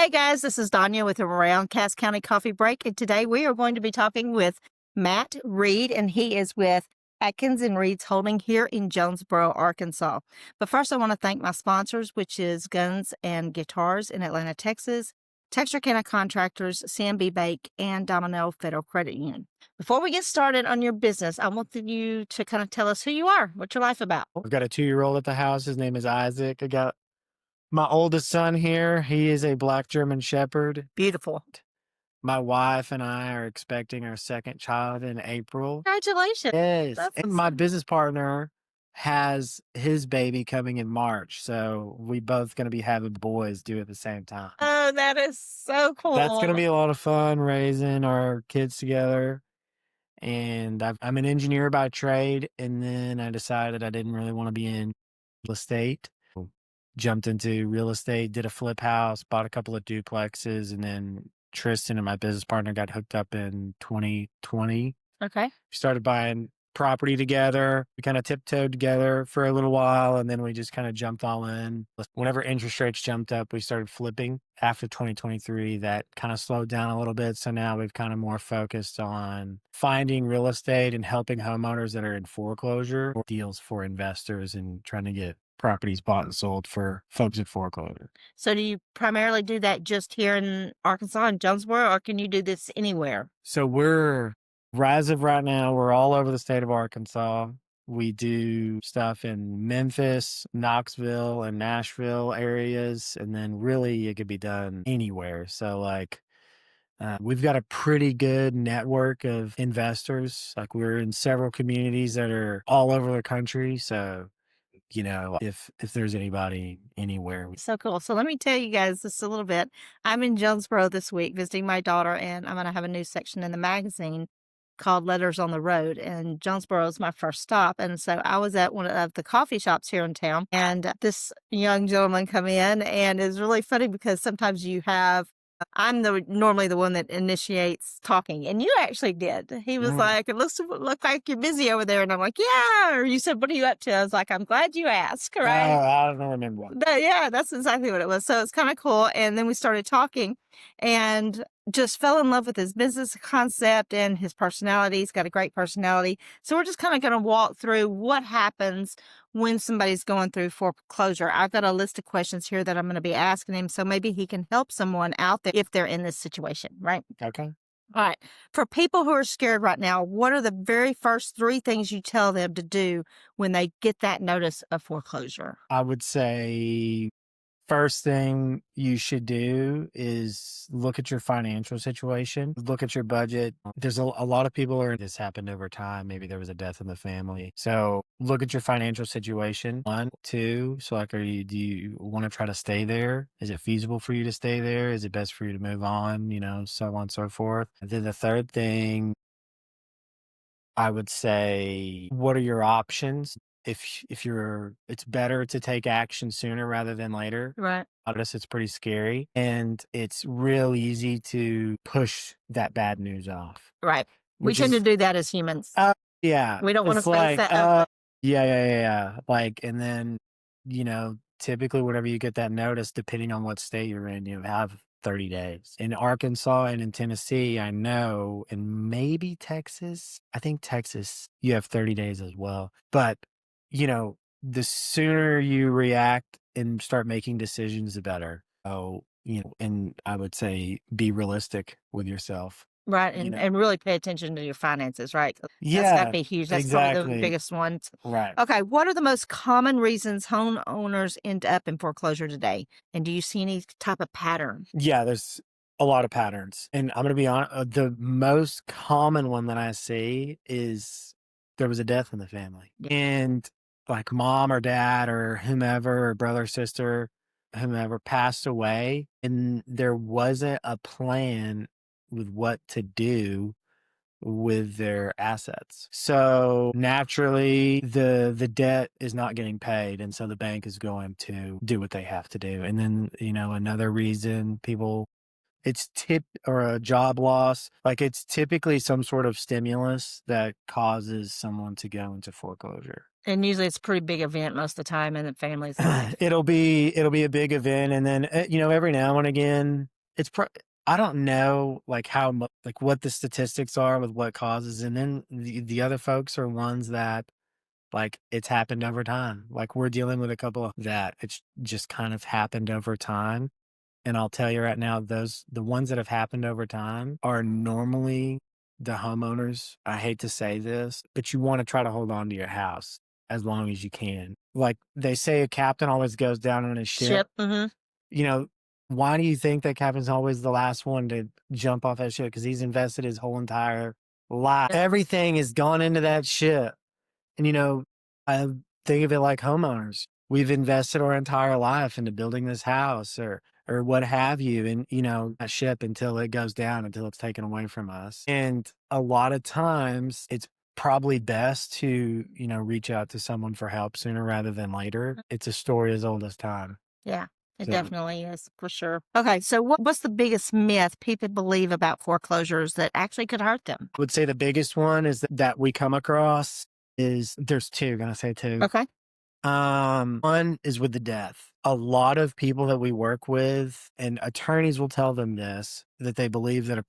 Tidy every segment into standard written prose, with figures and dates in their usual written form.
Hey guys, this is Danya with the Round Cass County Coffee Break, and today we are going to be talking with Matt Reid, and he is with Adkins Reid Holdings here in Jonesboro, Arkansas. But first, I want to thank my sponsors, which is Guns and Guitars in Atlanta, Texas, Texarkana Contractors, CMB Bank, and Domino Federal Credit Union. Before we get started on your business, I want you to kind of tell us who you are, what's your life about. I've got a 2-year-old at the house. His name is Isaac. I got my oldest son here. He is a black German Shepherd. Beautiful. My wife and I are expecting our second child in April. Congratulations. Yes. That's And my business partner has his baby coming in March. So we both going to be having boys due at the same time. Oh, that is so cool. That's going to be a lot of fun raising our kids together. And I'm an engineer by trade. And then I decided I didn't really want to be in real estate. Jumped into real estate, did a flip house, bought a couple of duplexes, and then Tristan and my business partner got hooked up in 2020. Okay. We started buying property together. We kind of tiptoed together for a little while, and then we just kind of jumped all in. Whenever interest rates jumped up, we started flipping. After 2023, that kind of slowed down a little bit. So now we've kind of more focused on finding real estate and helping homeowners that are in foreclosure, or deals for investors, and trying to get properties bought and sold for folks in foreclosure. So do you primarily do that just here in Arkansas and Jonesboro, or can you do this anywhere? So as of right now, we're all over the state of Arkansas. We do stuff in Memphis, Knoxville, and Nashville areas, and then really it could be done anywhere. So we've got a pretty good network of investors. Like, we're in several communities that are all over the country. So, if there's anybody anywhere. So cool. So let me tell you guys just a little bit. I'm in Jonesboro this week visiting my daughter, and I'm going to have a new section in the magazine called Letters on the Road. And Jonesboro is my first stop. And so I was at one of the coffee shops here in town, and this young gentleman come in, and it's really funny because sometimes I'm normally the one that initiates talking, and you actually did. He was like, "It look like you're busy over there," and I'm like, "Yeah." Or you said, "What are you up to?" I was like, "I'm glad you asked." Right? I don't remember what. Yeah, that's exactly what it was. So it's kind of cool. And then we started talking, and just fell in love with his business concept and his personality. He's got a great personality. So we're just kind of going to walk through what happens when somebody's going through foreclosure. I've got a list of questions here that I'm going to be asking him, so maybe he can help someone out there if they're in this situation, right? Okay. All right. For people who are scared right now, what are the very first 3 things you tell them to do when they get that notice of foreclosure? I would say first thing you should do is look at your financial situation, look at your budget. There's a lot of people this happened over time. Maybe there was a death in the family. So look at your financial situation. 1, 2. So do you want to try to stay there? Is it feasible for you to stay there? Is it best for you to move on? So on and so forth. And then the third thing, I would say, what are your options? If it's better to take action sooner rather than later. Right. Notice it's pretty scary, and it's real easy to push that bad news off. Right. We tend to do that as humans. Yeah. We don't want to It's face that up. Yeah. And then, typically whenever you get that notice, depending on what state you're in, you have 30 days. In Arkansas and in Tennessee, I know, and maybe Texas. I think Texas, you have 30 days as well. But, the sooner you react and start making decisions, the better. Oh, and I would say be realistic with yourself. Right, and really pay attention to your finances, right? That's Yeah, gotta be huge. That's probably the exactly. biggest one. Right. Okay, what are the most common reasons homeowners end up in foreclosure today? And do you see any type of pattern? Yeah, there's a lot of patterns. And I'm going to be honest, the most common one that I see is there was a death in the family. Yeah. And like mom or dad or whomever, or brother, sister, whomever passed away, and there wasn't a plan with what to do with their assets. So naturally the debt is not getting paid, and so the bank is going to do what they have to do. And then, another reason it's or a job loss, like it's typically some sort of stimulus that causes someone to go into foreclosure. And usually it's a pretty big event most of the time, and the family's like, It'll be a big event, and then, every now and again, it's I don't know, like, how mu like, what the statistics are with what causes, and then the other folks are ones that, like, it's happened over time. Like, we're dealing with a couple that it's just kind of happened over time, and I'll tell you right now, the ones that have happened over time are normally the homeowners. I hate to say this, but you wanna try to hold on to your house as long as you can. Like, they say a captain always goes down on his ship. "Ship." Mhm. You know, why do you think that captain's always the last one to jump off that ship? Because he's invested his whole entire life. Everything has gone into that ship. And, I think of it like homeowners. We've invested our entire life into building this house or what have you, and, a ship until it goes down, until it's taken away from us. And a lot of times it's probably best to, reach out to someone for help sooner rather than later. It's a story as old as time. Yeah, it So definitely is, for sure. Okay, so what's the biggest myth people believe about foreclosures that actually could hurt them? I would say the biggest one is that we come across is there's two, gonna say two. Okay. One is with the death. A lot of people that we work with and attorneys will tell them this, that they believe that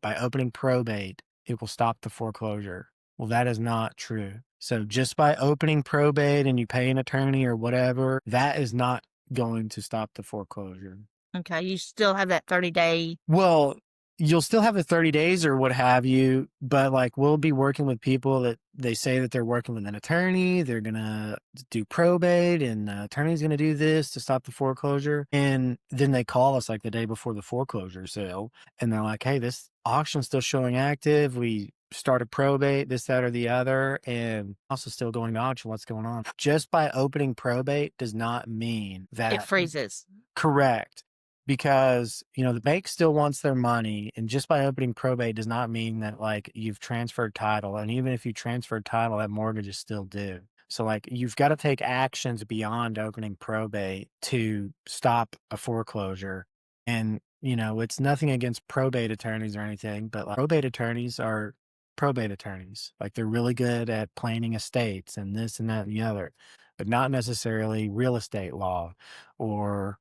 by opening probate, it will stop the foreclosure. Well, that is not true. So just by opening probate and you pay an attorney or whatever, that is not going to stop the foreclosure. Okay, you still have that 30-day. Well, you'll still have the 30 days or what have you, but, like, we'll be working with people that they say that they're working with an attorney, they're gonna do probate, and the attorney's gonna do this to stop the foreclosure, and then they call us, like, the day before the foreclosure sale, and they're like, "Hey, this auction's still showing active, we started probate, this, that, or the other, and also still going to auction, what's going on?" Just by opening probate does not mean It that. freezes. Correct. Because, the bank still wants their money, and just by opening probate does not mean that, like, you've transferred title, and even if you transferred title, that mortgage is still due. So, like, you've gotta take actions beyond opening probate to stop a foreclosure, and, it's nothing against probate attorneys or anything, but, like, probate attorneys are probate attorneys. Like, they're really good at planning estates and this and that and the other, but not necessarily real estate law or,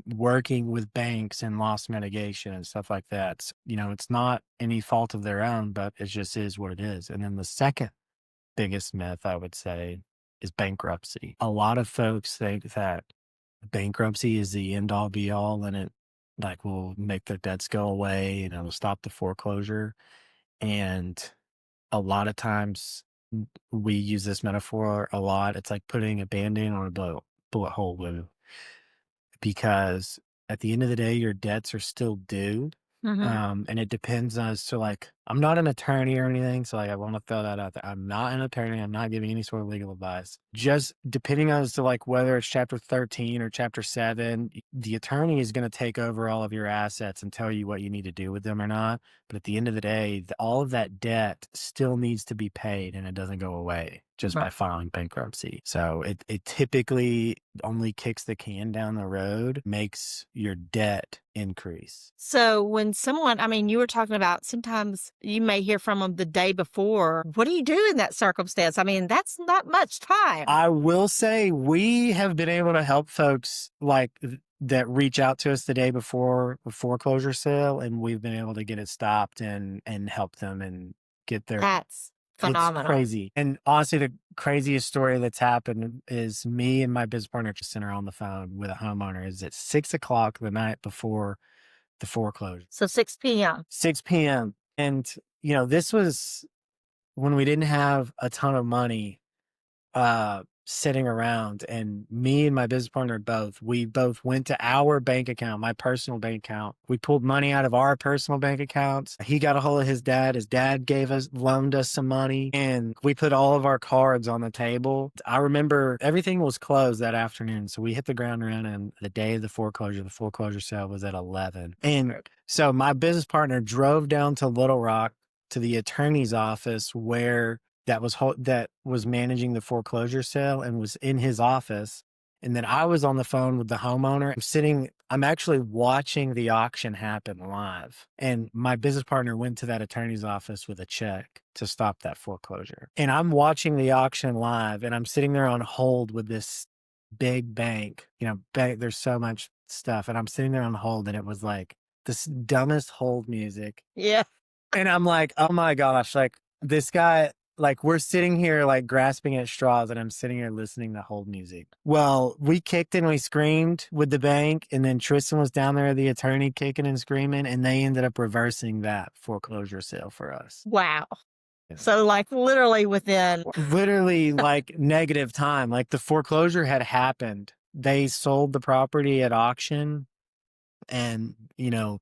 working with banks and loss mitigation and stuff like that. It's not any fault of their own, but it just is what it is. And then the second biggest myth, I would say, is bankruptcy. A lot of folks think that bankruptcy is the end all be all and it, like, will make their debts go away and it'll stop the foreclosure. And a lot of times we use this metaphor a lot. It's like putting a band-aid on a bullet hole wound, because at the end of the day, your debts are still due. Mhm. And it depends on, so, like, I'm not an attorney or anything. So, like, I want to throw that out there. I'm not an attorney. I'm not giving any sort of legal advice. Just depending on as to, like, whether it's chapter 13 or chapter 7, the attorney is going to take over all of your assets and tell you what you need to do with them or not. But at the end of the day, all of that debt still needs to be paid, and it doesn't go away just by Right. filing bankruptcy. So it typically only kicks the can down the road, makes your debt increase. So when someone, I mean, you were talking about sometimes you may hear from them the day before. What do you do in that circumstance? I mean, that's not much time. I will say we have been able to help folks, like, that reach out to us the day before a foreclosure sale, and we've been able to get it stopped and help them and get their. That's It's phenomenal. crazy. And honestly, the craziest story that's happened is me and my business partner just sitting on the phone with a homeowner is at 6 o'clock the night before the foreclosure. So 6 p.m. 6 p.m. And, this was when we didn't have a ton of money sitting around, and me and my business partner we both went to our bank account, my personal bank account. We pulled money out of our personal bank accounts. He got a hold of his dad. His dad loaned us some money, and we put all of our cards on the table. I remember everything was closed that afternoon. So we hit the ground running the day of the foreclosure sale was at 11. And so my business partner drove down to Little Rock to the attorney's office that was managing the foreclosure sale, and was in his office, And then I was on the phone with the homeowner. I'm actually watching the auction happen live. And my business partner went to that attorney's office with a check to stop that foreclosure. And I'm watching the auction live and I'm sitting there on hold with this big bank. There's so much stuff. And I'm sitting there on hold and it was like this dumbest hold music. Yeah. And I'm like, oh my gosh, like this guy, like we're sitting here like grasping at straws and I'm sitting here listening to hold music. Well, we kicked and we screamed with the bank and then Tristan was down there, the attorney kicking and screaming, and they ended up reversing that foreclosure sale for us. Wow. Yeah. So, like, literally within Literally like negative time, like the foreclosure had happened. They sold the property at auction and,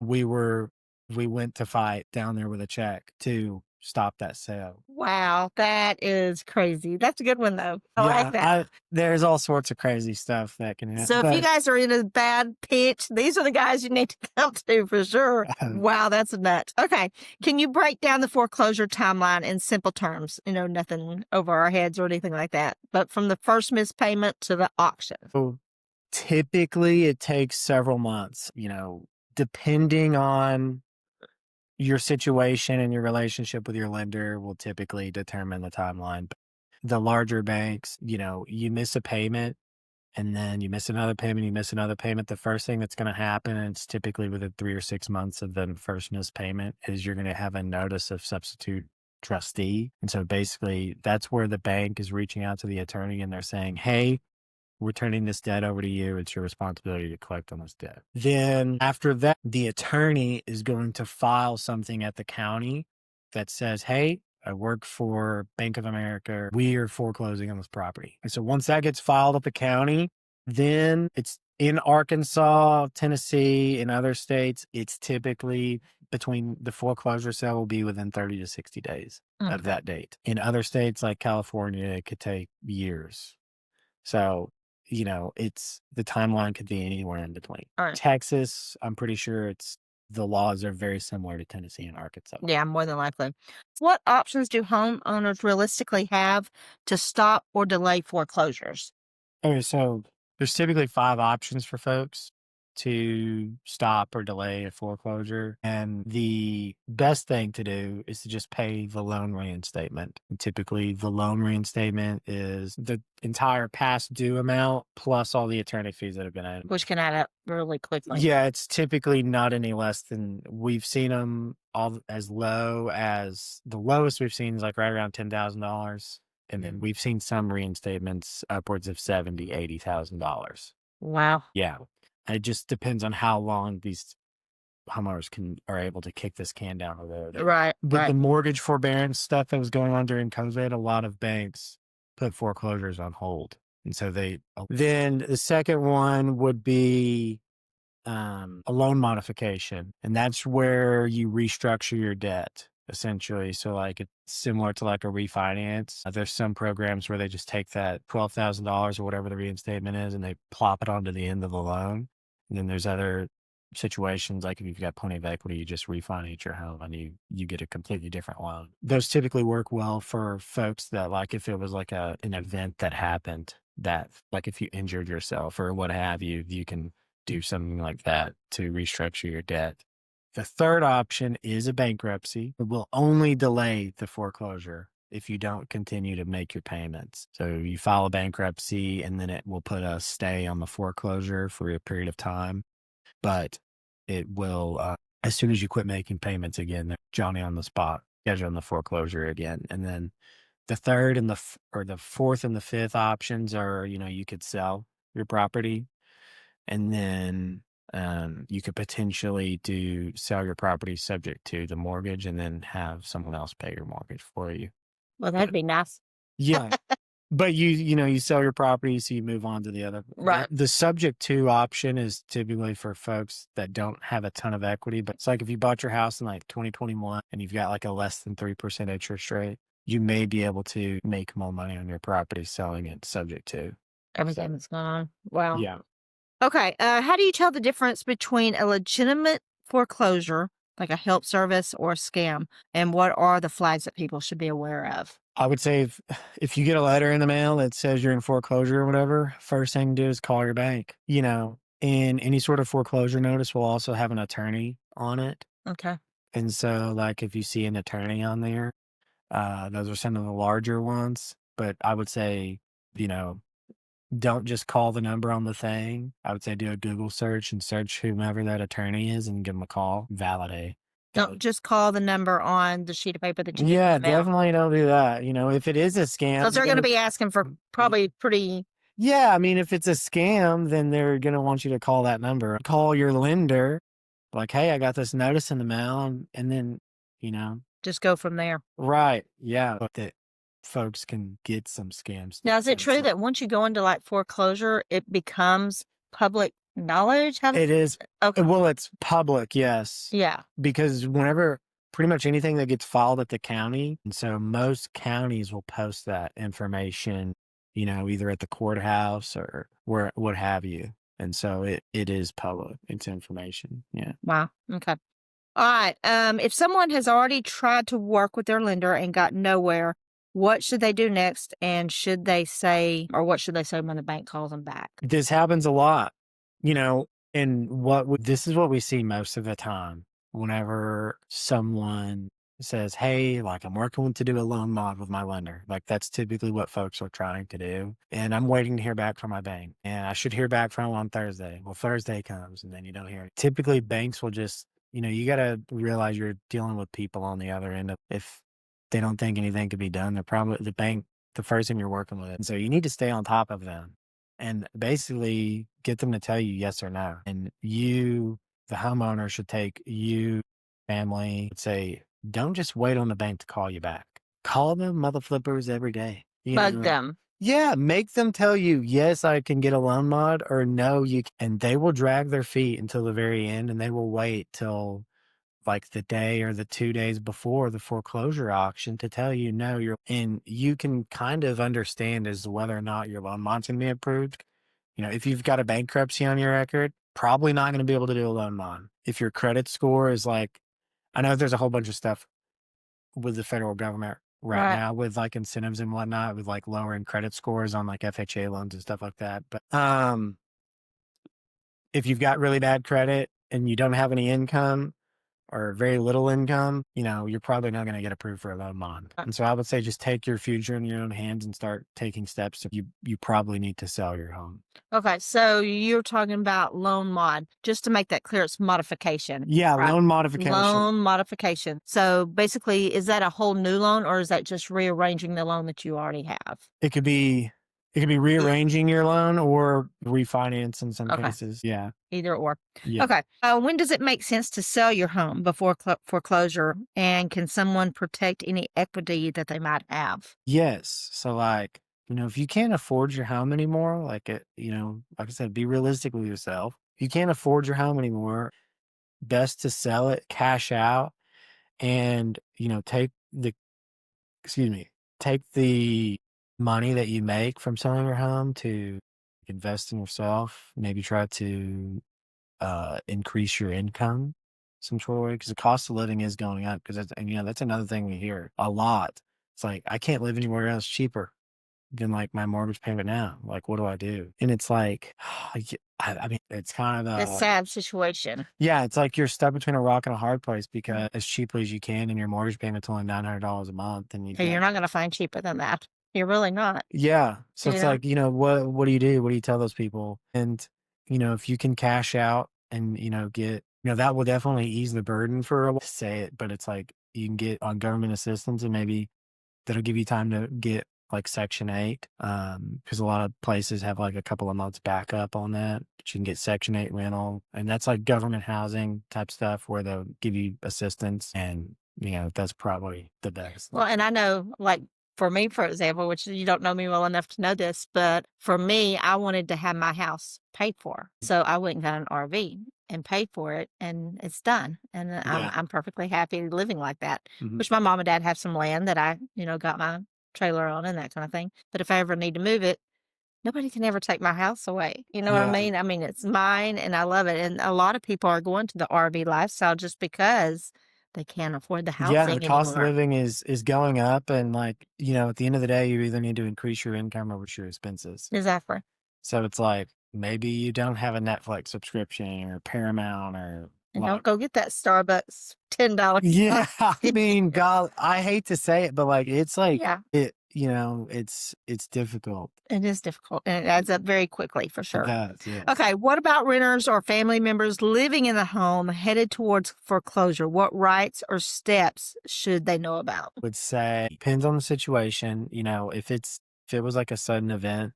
we went to fight down there with a check to stop that sale. wow, that is crazy. That's a good one, though. I like that. There's all sorts of crazy stuff that can happen. So if you guys are in a bad pitch, these are the guys you need to come to for sure. Wow, that's nuts. Okay. Can you break down the foreclosure timeline in simple terms? Nothing over our heads or anything like that, but from the first missed payment to the auction. So typically it takes several months, depending on your situation and your relationship with your lender will typically determine the timeline. But the larger banks, you miss a payment and then you miss another payment, you miss another payment. The first thing that's going to happen, and it's typically within 3 or 6 months of the first missed payment, is you're going to have a notice of substitute trustee. And so basically that's where the bank is reaching out to the attorney and they're saying, hey, we're turning this debt over to you. It's your responsibility to collect on this debt. Then after that, the attorney is going to file something at the county that says, hey, I work for Bank of America. We are foreclosing on this property. And so once that gets filed at the county, then it's in Arkansas, Tennessee, and other states, it's typically between the foreclosure sale will be within 30 to 60 days of that date. In other states like California, it could take years. So it's the timeline could be anywhere in between. All right. Texas, I'm pretty sure the laws are very similar to Tennessee and Arkansas. Yeah, more than likely. What options do homeowners realistically have to stop or delay foreclosures? Okay, so there's typically 5 options for folks to stop or delay a foreclosure. And the best thing to do is to just pay the loan reinstatement. And typically, the loan reinstatement is the entire past due amount plus all the attorney fees that have been added. Which can add up really quickly. Yeah, it's typically not any less than we've seen them all as low as the lowest we've seen is like right around $10,000. And then we've seen some reinstatements upwards of $70,000, $80,000. Wow. Yeah. It just depends on how long these homeowners are able to kick this can down the road. Right. With the mortgage forbearance stuff that was going on during COVID, a lot of banks put foreclosures on hold. And so then the second one would be a loan modification. And that's where you restructure your debt, essentially. So like it's similar to like a refinance. There's some programs where they just take that $12,000 or whatever the reinstatement is and they plop it onto the end of the loan. And then there's other situations like if you've got plenty of equity, you just refinance your home and you get a completely different loan. Those typically work well for folks that like if it was like an event that happened that like if you injured yourself or what have you, you can do something like that to restructure your debt. The third option is a bankruptcy. It will only delay the foreclosure if you don't continue to make your payments. So you file a bankruptcy and then it will put a stay on the foreclosure for a period of time. But it will, as soon as you quit making payments again, Johnny on the spot, schedule on the foreclosure again. And then the third and the fourth and the fifth options are, you could sell your property and then you could potentially sell your property subject to the mortgage and then have someone else pay your mortgage for you. Well, that'd be nice. Yeah. But you sell your property, so you move on to the other. Right. The subject to option is typically for folks that don't have a ton of equity. But it's like if you bought your house in like 2021 and you've got like a less than 3% interest rate, you may be able to make more money on your property selling it subject to everything that's going on. Wow. Yeah. Okay. How do you tell the difference between a legitimate foreclosure like a help service or a scam? And what are the flags that people should be aware of? I would say if you get a letter in the mail that says you're in foreclosure or whatever, first thing to do is call your bank. And any sort of foreclosure notice will also have an attorney on it. Okay. And so, like, if you see an attorney on there, those are some of the larger ones. But I would say, you know, don't just call the number on the thing. I would say do a Google search and search whomever that attorney is and give them a call. Validate. Don't just call the number on the sheet of paper that you get in Yeah, the mail, definitely don't do that. If it is a because scam, they're gonna be asking for probably pretty. yeah, I mean, if it's a scam, then they're gonna want you to call that number. Call your lender, like, "Hey, I got this notice in the mail," and then, you know Just go from there. right, yeah, but that folks can get some scams. Now, is it And true so that once you go into, like, foreclosure, it becomes public knowledge? How does it is Okay. well, it's public, yes, Yeah. because whenever pretty much anything that gets filed at the county, and so most counties will post that information, either at the courthouse or where what have you. And so it is public. It's information. Yeah. Wow, okay. Alright, if someone has already tried to work with their lender and got nowhere, what should they do next? And what should they say when the bank calls them back? This happens a lot, you know, and this is what we see most of the time whenever someone says, "Hey, like I'm working to do a loan mod with my lender." Like that's typically what folks are trying to do. And I'm waiting to hear back from my bank. And I should hear back from them on Thursday. Well, Thursday comes and then you don't hear it. Typically banks will just, you got to realize you're dealing with people on the other end of if they don't think anything could be done, they're probably the bank the person you're working with. And so you need to stay on top of them and basically get them to tell you yes or no. And you, the homeowner, should take you, family, say, don't just wait on the bank to call you back. Call them mother flippers every day. Bug them. Yeah, make them tell you, yes, I can get a loan mod or no, and they will drag their feet until the very end and they will wait till like the day or the 2 days before the foreclosure auction to tell you, no, and you can kind of understand as to whether or not your loan mod's gonna be approved. If you've got a bankruptcy on your record, probably not gonna be able to do a loan mod. If your credit score is like I know there's a whole bunch of stuff with the federal government right Right. now with like incentives and whatnot with like lowering credit scores on like FHA loans and stuff like that. But if you've got really bad credit and you don't have any income, or very little income, you're probably not going to get approved for a loan mod. And so I would say just take your future in your own hands and start taking steps. You probably need to sell your home. Okay, so you're talking about loan mod. Just to make that clear, it's modification, Yeah, right? loan modification. Loan modification. So basically, is that a whole new loan or is that just rearranging the loan that you already have? It could be rearranging your loan or refinance in some Okay. cases. Yeah. Either or. Yeah. Okay. When does it make sense to sell your home before foreclosure? And can someone protect any equity that they might have? Yes. So like, if you can't afford your home anymore, like I said, be realistic with yourself. If you can't afford your home anymore, best to sell it, cash out, and excuse me, take the money that you make from selling your home to invest in yourself. Maybe try to increase your income some sort of way because the cost of living is going up. Because that's another thing we hear a lot. It's like I can't live anywhere else cheaper than like my mortgage payment now. Like, what do I do? And it's like, I mean, it's kind of It's a sad situation. yeah, it's like you're stuck between a rock and a hard place because as cheaply as you can, and your mortgage payment's only $900 a month, and you Hey, you're get not going to find cheaper than that. You're really not. yeah. So You it's know? like what do you do? What do you tell those people? And if you can cash out and get that will definitely ease the burden for a while. Say it, but it's like you can get on government assistance and maybe that'll give you time to get like Section 8, because a lot of places have like a couple of months backup on that. But you can get Section 8 rental, and that's like government housing type stuff where they'll give you assistance, and that's probably the best. Well, and I know, like, for me, for example, which you don't know me well enough to know this, but for me, I wanted to have my house paid for. So I went and got an RV and paid for it, and it's done. And Yeah. I'm perfectly happy living like that. Mhm. Which my mom and dad have some land that I, got my trailer on and that kind of thing. But if I ever need to move it, nobody can ever take my house away. You know what I Yeah. mean? I mean, it's mine and I love it. And a lot of people are going to the RV lifestyle just because they can't afford the Yeah, the housing cost of anymore. living is going up, and, like, at the end of the day, you either need to increase your income or reduce your expenses. Exactly. So it's like, maybe you don't have a Netflix subscription or Paramount or And don't what. go get that Starbucks $10 Yeah, I coffee. mean, God, I hate to say it, but, like, it's like Yeah, it's difficult. it is difficult and it adds up very quickly for It sure. does, yes. Okay, what about renters or family members living in the home headed towards foreclosure? What rights or steps should they know about? Would say depends on the situation, if it was like a sudden event,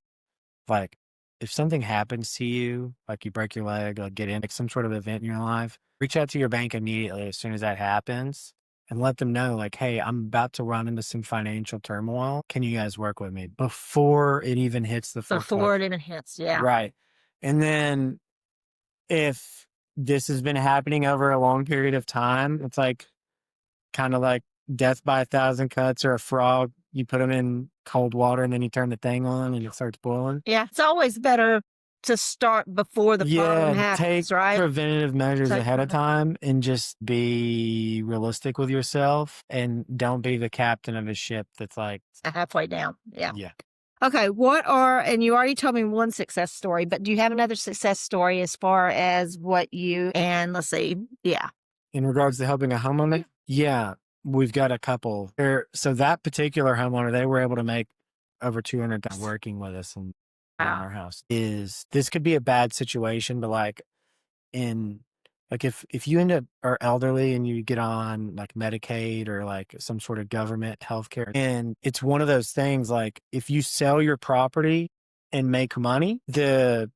like if something happens to you, like you break your leg, or get in like some sort of event in your life, reach out to your bank immediately as soon as that happens and let them know, like, hey, I'm about to run into some financial turmoil. Can you guys work with me before it even hits the Before foreclosure? it even hits, yeah. Right. And then if this has been happening over a long period of time, it's like kind of like death by a thousand cuts or a frog. You put them in cold water and then you turn the thing on and it starts boiling. Yeah, it's always better to start before the problem Yeah, take happens, right? preventative measures Take ahead of prevent time and just be realistic with yourself and don't be the captain of a ship that's like, halfway down, yeah. yeah. Okay, what are and you already told me one success story, but do you have another success story as far as what you and let's see, yeah. In regards to helping a homeowner, yeah, we've got a couple there. So that particular homeowner, they were able to make over 200 working with us and in Wow. our house. Is this could be a bad situation, but in like if you end up are elderly and you get on like Medicaid or like some sort of government healthcare, and it's one of those things like if you sell your property and make money, the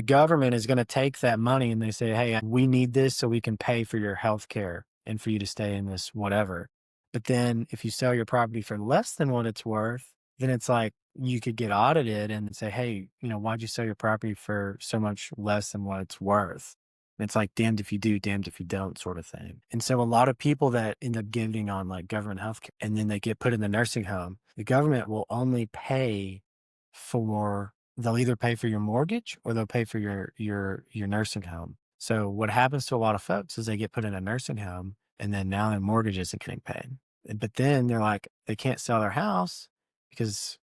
government is going to take that money and they say, hey, we need this so we can pay for your health care and for you to stay in this whatever. But then if you sell your property for less than what it's worth, then it's like you could get audited and say, hey, why'd you sell your property for so much less than what it's worth? And it's like damned if you do, damned if you don't sort of thing. And so a lot of people that end up getting on like government health care and then they get put in the nursing home, the government will only pay they'll either pay for your mortgage or they'll pay for your nursing home. So what happens to a lot of folks is they get put in a nursing home and then now their mortgage isn't getting paid. But then they're like, they can't sell their house because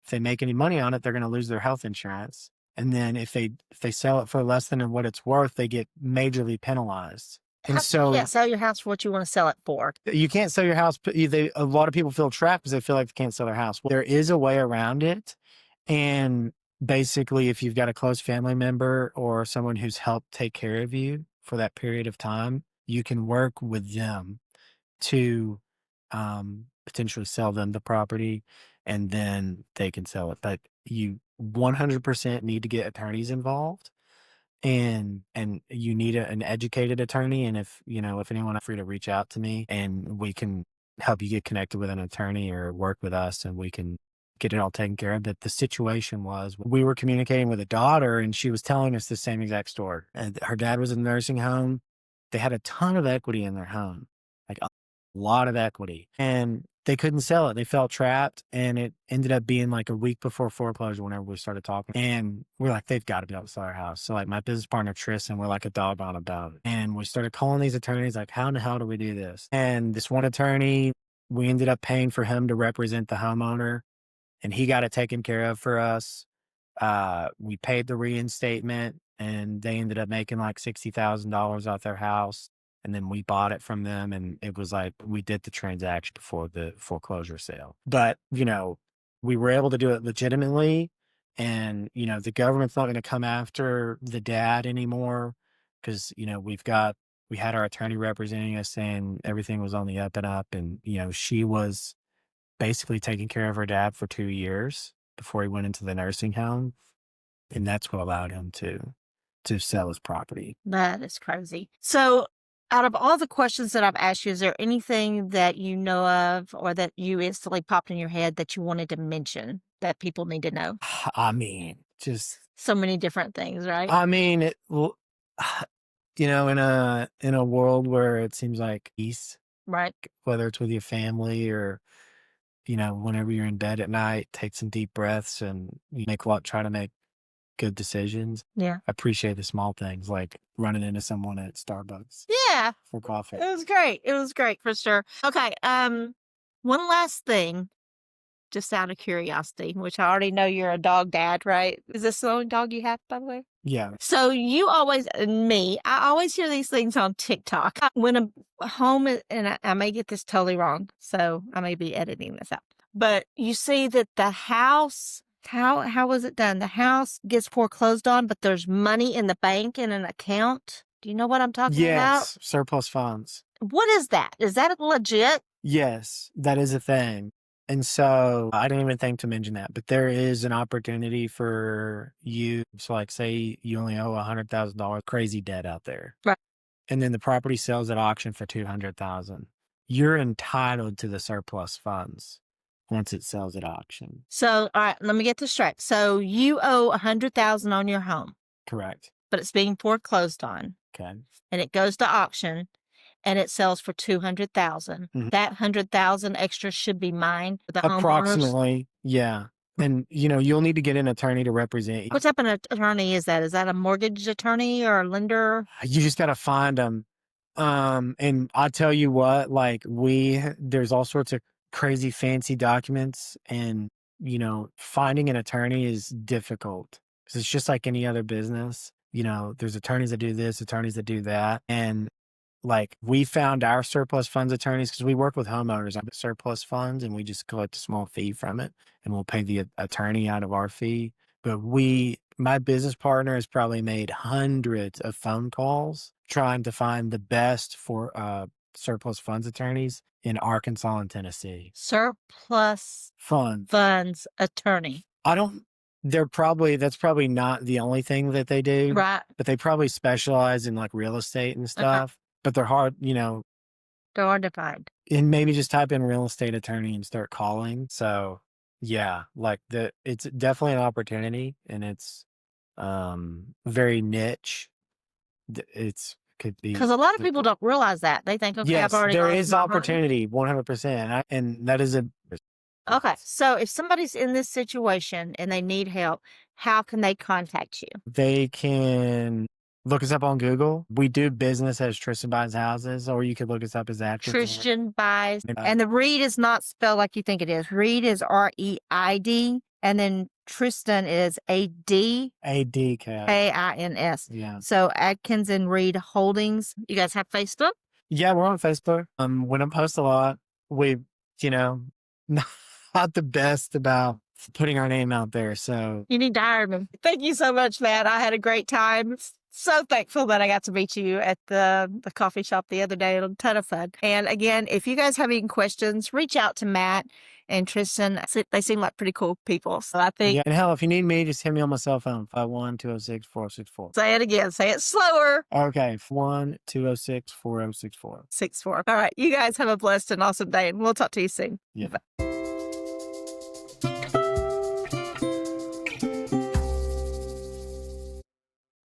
if they make any money on it, they're going to lose their health insurance. And then if they sell it for less than what it's worth, they get majorly penalized. And How come you can't so sell your house for what you wanna sell it for? you can't sell your house, but a lot of people feel trapped because they feel like they can't sell their house. Well, there is a way around it. And basically, if you've got a close family member or someone who's helped take care of you for that period of time, you can work with them to potentially sell them the property and then they can sell it. But you 100% need to get attorneys involved and you need an educated attorney. And if anyone free to reach out to me and we can help you get connected with an attorney or work with us and we can get it all taken care of. That the situation was we were communicating with a daughter and she was telling us the same exact story. And her dad was in a nursing home. They had a ton of equity in their home, like a lot of equity, and they couldn't sell it. They felt trapped, and it ended up being like a week before foreclosure whenever we started talking. And we're like, they've got to be able to sell our house. So like my business partner Tristan, we're like a dog on about it. And we started calling these attorneys, like, how in the hell do we do this? And this one attorney, we ended up paying for him to represent the homeowner, and he got it taken care of for us. We paid the reinstatement and they ended up making like $60,000 off their house. And then we bought it from them. And it was like, we did the transaction before the foreclosure sale. But, we were able to do it legitimately. And, the government's not going to come after the dad anymore because, we had our attorney representing us saying everything was on the up and up. And, she was basically taking care of her dad for 2 years before he went into the nursing home, and that's what allowed him to sell his property. That is crazy. So, out of all the questions that I've asked you, is there anything that you know of or that you instantly popped in your head that you wanted to mention that people need to know? I mean, just So many different things, right? I mean, it l in a world where it seems like peace, Right. whether it's with your family or whenever you're in bed at night, take some deep breaths and try to make good decisions. Yeah. I appreciate the small things like running into someone at Starbucks Yeah. for coffee. It was great. It was great for sure. Okay. One last thing, just out of curiosity, which I already know you're a dog dad, right? Is this the only dog you have, by the way? Yeah. So you always, and me, I always hear these things on TikTok. When a home is, and I may get this totally wrong, so I may be editing this out. But you see that the house, how was it done? The house gets foreclosed on, but there's money in the bank in an account. Do you know what I'm talking about? Yes, surplus funds. What is that? Is that legit? Yes, that is a thing. And so I didn't even think to mention that, but there is an opportunity for you. So like say you only owe $100,000 crazy debt out there. Right. And then the property sells at auction for $200,000. You're entitled to the surplus funds once it sells at auction. So, all right, let me get this straight. So you owe $100,000 on your home, Correct. but it's being foreclosed on. Okay. And it goes to auction and it sells for $200,000. Mhm. That $100,000 extra should be mine for the homeowners. Approximately, yeah. And you'll need to get an attorney to represent you. What type of attorney is that? Is that a mortgage attorney or a lender? You just got to find them. And I'll tell you what, like there's all sorts of crazy fancy documents and, finding an attorney is difficult because it's just like any other business. There's attorneys that do this, attorneys that do that. And like we found our surplus funds attorneys because we work with homeowners on surplus funds and we just collect a small fee from it and we'll pay the attorney out of our fee. But my business partner has probably made hundreds of phone calls trying to find the best for surplus funds attorneys in Arkansas and Tennessee. Surplus funds attorney. That's probably not the only thing that they do. Right. But they probably specialize in like real estate and stuff. But they're hard, They're hard to find. and maybe just type in real estate attorney and start calling. So yeah, like it's definitely an opportunity and it's very niche. Could be Because a lot of people don't realize that. They think, okay, yes, I've already there gone is to my home. opportunity, 100%, and that is a Okay, so if somebody's in this situation and they need help, how can they contact you? They can look us up on Google. We do business as Tristan Buys Houses, or you could look us up as Adkins. Tristan Buys, and the Reid is not spelled like you think it is. Reid is REID, and then Tristan is ADKINS. Yeah. So Adkins and Reid Holdings. You guys have Facebook? Yeah, we're on Facebook. We don't post a lot. We, not the best about putting our name out there. So you need to hire me. Thank you so much, Matt. I had a great time. So thankful that I got to meet you at the coffee shop the other day. It was a ton of fun. And again, if you guys have any questions, reach out to Matt and Tristan. They seem like pretty cool people. So I think. Yeah. And hell, if you need me, just hit me on my cell phone, 51206-4064. Say it again. Say it slower. Okay. 1-206-4064. 64. All right. You guys have a blessed and awesome day, and we'll talk to you soon. Yeah. Bye.